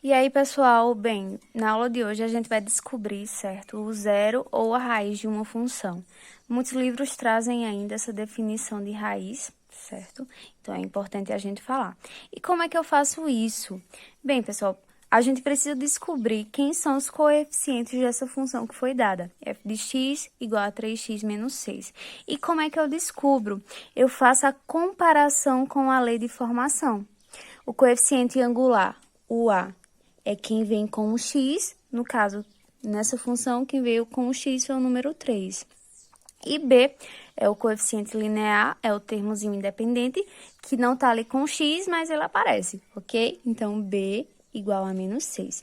E aí, pessoal, bem, na aula de hoje a gente vai descobrir, certo, o zero ou a raiz de uma função. Muitos livros trazem ainda essa definição de raiz, certo? Então, é importante a gente falar. E como é que eu faço isso? Bem, pessoal, a gente precisa descobrir quem são os coeficientes dessa função que foi dada. F de x igual a 3x menos 6. E como é que eu descubro? Eu faço a comparação com a lei de formação. O coeficiente angular, o a, é quem vem com o x, no caso, nessa função, quem veio com o x foi o número 3. E b é o coeficiente linear, é o termozinho independente, que não está ali com o x, mas ele aparece, ok? Então, b igual a menos 6.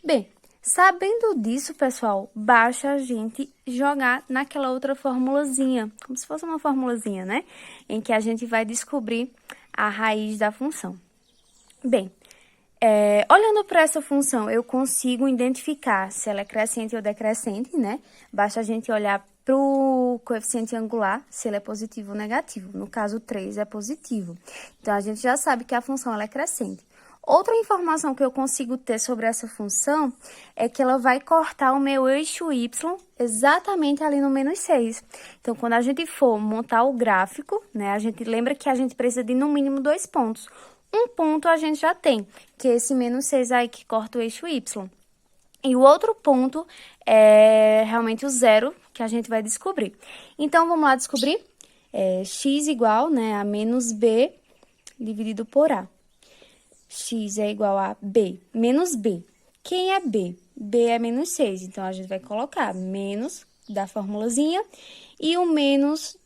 Bem, sabendo disso, pessoal, basta a gente jogar naquela outra formulazinha, como se fosse uma formulazinha, né? Em que a gente vai descobrir a raiz da função. Bem, olhando para essa função, eu consigo identificar se ela é crescente ou decrescente, né? Basta a gente olhar para o coeficiente angular, se ele é positivo ou negativo. No caso, 3 é positivo. Então, a gente já sabe que a função ela é crescente. Outra informação que eu consigo ter sobre essa função é que ela vai cortar o meu eixo y exatamente ali no menos 6. Então, quando a gente for montar o gráfico, né? A gente lembra que a gente precisa de no mínimo 2 pontos. Um ponto a gente já tem, que é esse menos 6 aí que corta o eixo y. E o outro ponto é realmente o zero, que a gente vai descobrir. Então, vamos lá descobrir? X igual, né, a menos b dividido por a. X é igual a b menos b. Quem é b? B é menos 6, então a gente vai colocar menos da formulazinha e o menos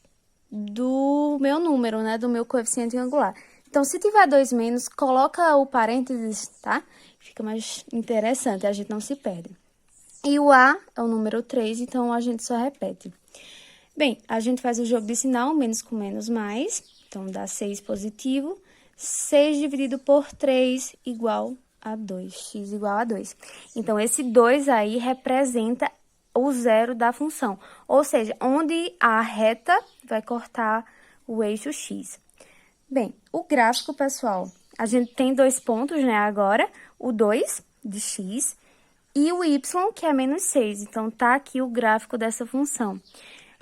do meu número, né, do meu coeficiente angular. Então, se tiver 2 menos, coloca o parênteses, tá? Fica mais interessante, a gente não se perde. E o A é o número 3, então a gente só repete. Bem, a gente faz o jogo de sinal, menos com menos mais. Então, dá 6 positivo. 6 dividido por 3 igual a 2. X igual a 2. Então, esse 2 aí representa o zero da função. Ou seja, onde a reta vai cortar o eixo X. Bem, o gráfico, pessoal, a gente tem 2 pontos, né, agora, o 2 de x e o y, que é menos 6. Então, tá aqui o gráfico dessa função.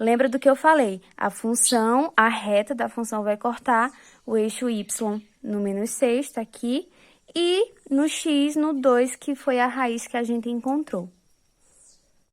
Lembra do que eu falei? A função, a reta da função vai cortar o eixo y no menos 6, tá aqui, e no x, no 2, que foi a raiz que a gente encontrou.